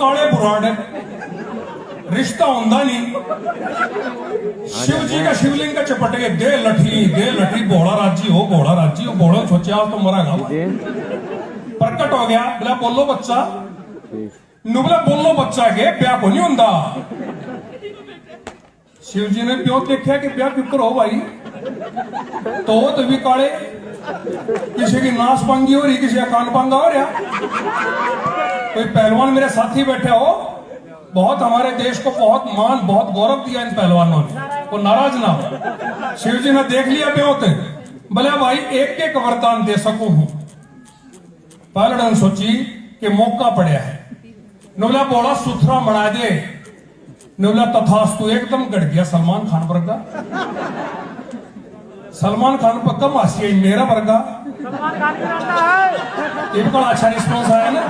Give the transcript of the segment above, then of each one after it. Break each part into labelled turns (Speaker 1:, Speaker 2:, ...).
Speaker 1: काले बुराड़ रिश्ता होंदा नहीं। शिव जी का शिवलिंग का चपट के दे लठी भोला राजी हो भोला सोचा तो मरागा प्रकट हो गया। बोला बोलो बच्चा नु बोला बोलो बच्चा के ब्याह को नहीं होंदा। शिव जी ने प्यो देखा कि ब्याह क्यों हो भाई तो भी काले किसी की नाश पांगी हो रही किसी का कान पांगा हो रहा। कोई पहलवान मेरे साथी बैठे हो बहुत हमारे देश को बहुत मान बहुत गौरव दिया इन पहलवानों ने वो नाराज ना हो। शिव जी ने देख लिया प्योते बोले भाई एक एक वरदान दे सकूं हूं। पहलवान सोची कि मौका पड़ा है नुबला बोला सुथरा बना दे नुबला तथास्तु एकदम गड़ गया सलमान खान वर्गा। सलमान खान पर कम हासिए मेरा वर्गा इनको अच्छा रिस्पॉन्स आया ना।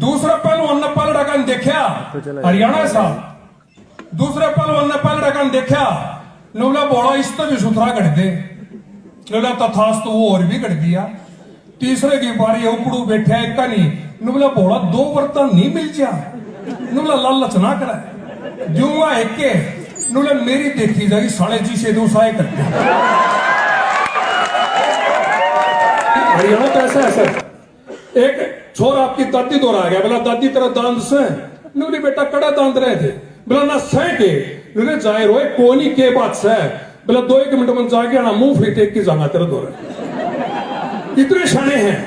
Speaker 1: दूसरा पहलवान ने पल रकन देखा हरियाणा साहब दूसरे पहलवान ने पल रकन देखा नुबला बोला इस तो भी सुथरा गढ़ दे नुबला तथास्तु वो और भी गढ़ दिया। तीसरे की बारी उपड़ू बैठा एक का नहीं नुबला बोला दो बर्तन नहीं मिल जा नुबला लालच ना करा दूंगा एक के नुबला मेरी देखी जाएगी 6.5 से 2 साए करते। हरियाणा तो ऐसा है सर। एक छोर आपकी दादी दौरा आ गया बोला दादी तेरा दांत से नुबली बेटा कड़ा दांत रहे थे बोला ना सह के नुबले जाए रोए कोनी के बात से बोला 2-1 मिनट में जाके ना मुंह फिर टेक की जाना तेरा दौरा। इतने शाने हैं।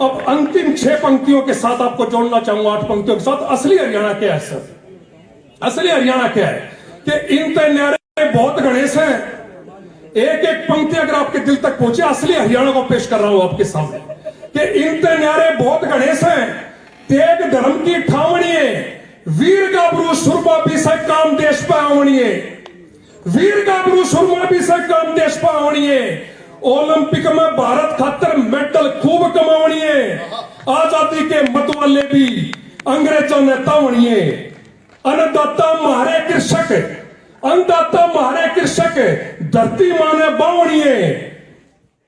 Speaker 1: अब अंतिम 6 पंक्तियों के साथ आपको जोड़ना चाहूंगा 8 पंक्तियों के साथ। असली हरियाणा क्या है सर? असली हरियाणा क्या है कि इन न्यारे बहुत गणेश हैं। एक एक पंक्ति अगर आपके दिल तक पहुंचे असली हरियाणा को पेश कर रहा हूं आपके सामने कि इन न्यारे बहुत गणेश हैं। तेग धर्म की ठावणिए वीर गाभरू सुरमा भी से काम देश पावणिए वीर गाभरू सुरमा भी से काम देश पावणिए ओलंपिक में भारत खातर मेडल खूब कमावणिए आजादी के मतवाले भी अंग्रेजों ने तावणिए अन्नदाता मारे कृषक अन्नदाता मारे कृषक धरती माने बावणिए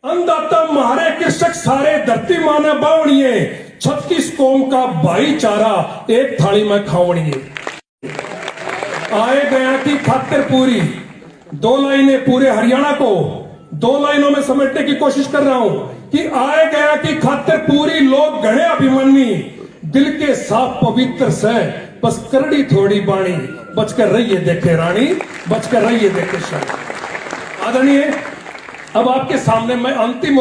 Speaker 1: अन्नदाता मारे कृषक सारे धरती माने बावणिए 36 कौम का भाईचारा एक थाली में खावणिए। आए गया की खातिर पूरी 2 लाइनें पूरे हरियाणा को 2 लाइनों में समेटने की कोशिश कर रहा हूं कि आए गया की खातिर पूरी लोग गणे अभिमन्यी दिल के साफ पवित्र से बस करड़ी थोड़ी बाणी बचकर रहिए देखे रानी बचकर रहिए देखे शानी। आदरणीय अब आपके सामने मैं अंतिम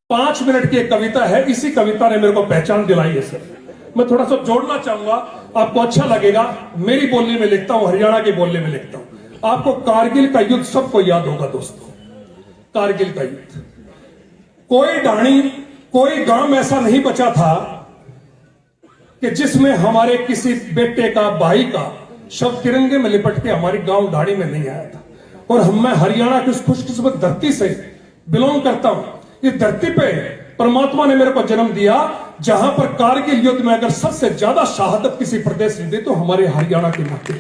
Speaker 1: 5 मिनट की एक कविता है। इसी कविता ने मेरे को पहचान दिलाई है सर। मैं थोड़ा सा जोड़ना चाहूंगा आपको अच्छा लगेगा। मेरी बोली में लिखता हूं हरियाणा की बोली में लिखता हूं। आपको कारगिल का युद्ध सबको याद होगा दोस्तों। कारगिल का युद्ध कोई ढाणी कोई गांव ऐसा नहीं बचा था कि जिसमें हमारे किसी बेटे का भाई का शव तिरंगे में लिपट के हमारी गांव ढाणी में नहीं आया था। और मैं हरियाणा की उस खुशकिस्मत धरती से बिलोंग करता हूं। इस धरती पे परमात्मा ने मेरे को जन्म दिया जहां पर कारगिल युद्ध में अगर सबसे ज्यादा शहादत किसी प्रदेश ने दी तो हमारे हरियाणा की माटी।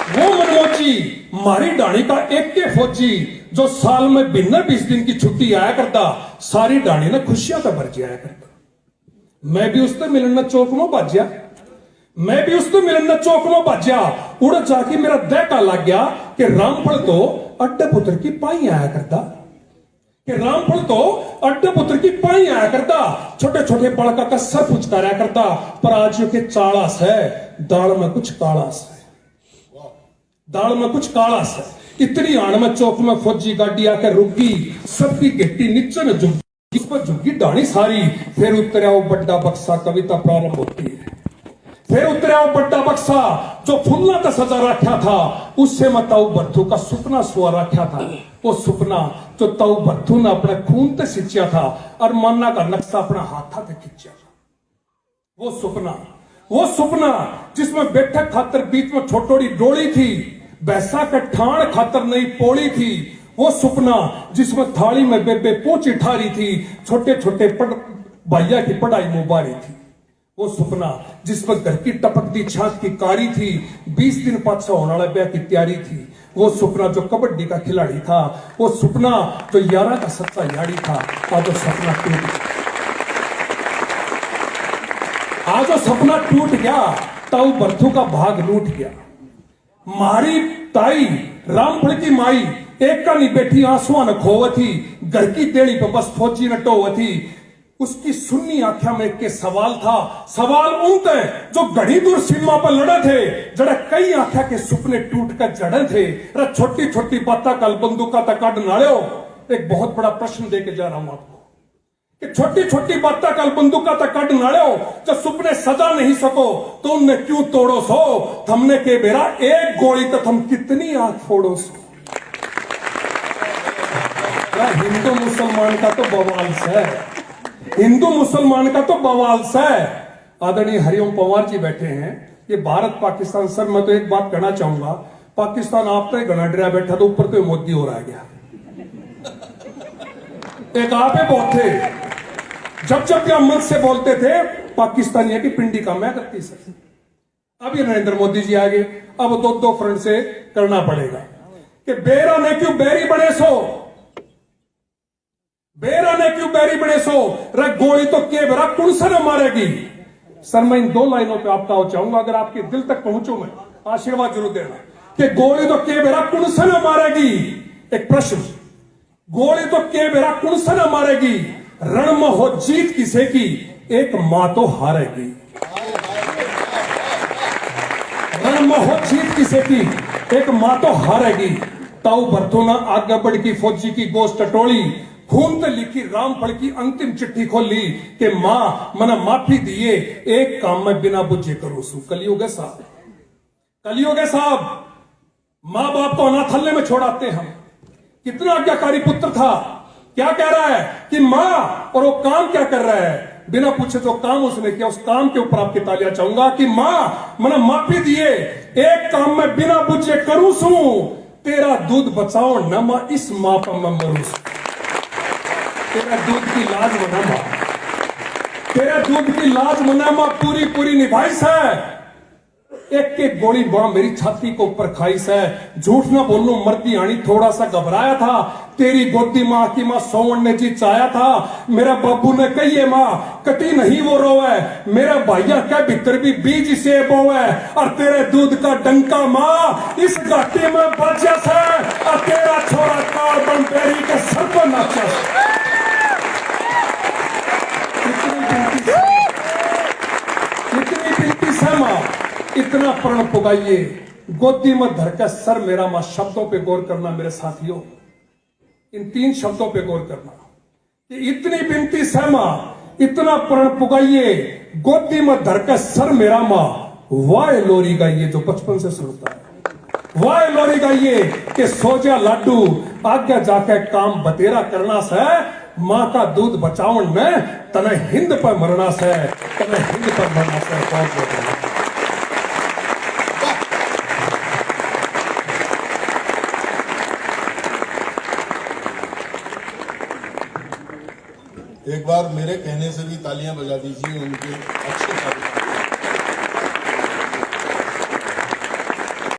Speaker 1: वो मनमोची मारी डाणी का एक के फौजी जो साल में बिना 20 दिन की छुट्टी आया करता सारी डाणी ने खुशियां का भर आया करता। मैं भी उससे मिलना चौक में बाज्या मैं भी उससे मिलना चौक में बाज्या उड़ जाके मेरा दहका लग गया कि रामफल तो अड्डे पुत्र की पाई आया करता कि रामफल तो अड्डे पुत्र की पाई आया करता छोटे छोटे बड़का का सर पुचकारा करता पर आज के चालास है दाल में कुछ कालास है दाल में कुछ कालास है। इतनी आड़ में चौक में फौजी गाड़ी आकर रुकी सबकी गिट्टी नीचे में झुकी इस पर झुकी डाणी सारी फिर उतरा वो बड्डा बक्सा कविता प्रारंभ होती है। फिर उतरा वो बड्डा बक्सा जो फुल्ला का सजा रखा था उससे मैं ताऊ बत्थू का सुपना सुआ रखा था। वो सुपना जो ताऊ बत्थू ने अपने खून से सिंचा था और मन्ना का नक्शा अपना हाथा से खींचा था। वो सुपना जिसमें बैठक खातर बीच में छोटोड़ी डोली थी बैसा का ठाण खातर नई पोड़ी थी। वो सुपना जिसमें थाली में बेबे पोची ठारी थी छोटे छोटे भैया की पढ़ाई मुबारी थी। वो सुपना जिसमें घर की टपकती छात की कारी थी 20 दिन पाछा होने वाला ब्याह की तैयारी थी। वो सुपना जो कबड्डी का खिलाड़ी था वो सुपना जो 11 का सच्चा यारी था आज वो सपना टूट आज वो सपना टूट गया, ताऊ बर्थू का भाग लूट गया। मारी ताई रामफल की माई एक का नहीं बैठी आंसुआ न खोवथी, घर की तेड़ी पे बस फौजी न टोवथी। उसकी सुन्नी आंख्या में एक के सवाल था, सवाल उनके जो घड़ी दूर सीमा पर लड़े थे, जड़ा कई आंख्या के सुपने टूट कर जड़े थे। छोटी छोटी बात कल बंदूका तक काट नाड़ो। एक बहुत बड़ा प्रश्न देके जा रहा हूं आपको कि छोटी छोटी बातें कल बंदूका तक काट नाड़ो, जब सुपने सजा नहीं सको तो उनने क्यों तोड़ो सो। थमने के बेरा एक गोली तो थम कितनी आंख फोड़ो सो। हिंदू मुसलमान का तो बवाल है, हिंदू मुसलमान का तो बवाल है। आदरणीय हरिओम पवार जी बैठे हैं। ये भारत पाकिस्तान, सर मैं तो एक बात कहना चाहूंगा, पाकिस्तान आप तो गना डरा बैठा तो ऊपर तो मोदी हो रहा गया। एक आप बहुत थे, जब जब भी हम मंच से बोलते थे पाकिस्तानियों की पिंडी का मैं करती सर। अब ये नरेंद्र मोदी जी आ गए, अब दो फ्रंट से करना पड़ेगा कि बेरा ने क्यों बैरी बने सो, बेरा ने क्यों बैरी बने सो, रे गोली तो के बेरा कौन सा न मारेगी। सर मैं इन 2 लाइनों पे आपका चाहूंगा, अगर आपके दिल तक पहुंचू मैं आशीर्वाद जरूर देना कि गोली तो के बेरा कौन सा न मारेगी। एक प्रश्न, गोली तो के बेरा कौन सा न मारेगी, रण में हो जीत किसे की, एक मां तो हारेगी। रण में हो जीत किसे की, एक मां तो हारेगी। ताऊ बर्थोना आगे बढ़ की फौजी की गोश्त टटोली, खून पे लिखी रामफल की अंतिम चिट्ठी खोली कि मां मना माफी दिए, एक काम में बिना बुझे करो सू। कलयुग है साहब, कलयुग है साहब। मां बाप को अनाथालय में छोड़ाते हम। कितना आज्ञाकारी पुत्र था, क्या कह रहा है कि मां, और वो काम क्या कर रहा है, बिना पूछे जो काम उसने किया उस काम के ऊपर आपकी तालियां चाहूंगा कि मां मना माफी दिए, एक काम में बिना पूछे करूं सू, तेरा दूध बचाओ न मां, इस मां पर मैं मरूं सू। तेरा दूध की लाज मना मां, तेरा दूध की लाज मना मां पूरी पूरी निभाई है। एक एक गोली बड़ा मेरी छाती को ऊपर खाई से, झूठ ना बोलूं मरती आनी थोड़ा सा घबराया था। तेरी गोदी मां की मां सोवन ने जी चाया था, मेरा बाबू ने कही मां कटी नहीं वो रोवे, मेरा भाइया क्या भीतर भी बीज से बोवे, और तेरे दूध का डंका मां इस घाटी में बचा से, और तेरा छोरा कार्बन बेरी के सर पर नाचा। इतनी बिनती से मां, इतना प्रण पुगाइए, गोदी में धरकर सर मेरा मां। शब्दों पे गौर करना मेरे साथियों, इन 3 शब्दों पे गौर करना कि इतनी बिनती से मां, इतना प्रण पुगाइए, गोदी में धरकर सर मेरा मां। वाय लोरी गाइए जो बचपन से सुनता है, वाय लोरी गाइए कि सोजा लाडू आगे जाके काम बतेरा करना से, मां का दूध बचाओ न तने हिंद पर मरना से, तने हिंद पर मरना से। बहुत
Speaker 2: एक बार मेरे कहने से भी तालियां बजा दीजिए उनके अच्छे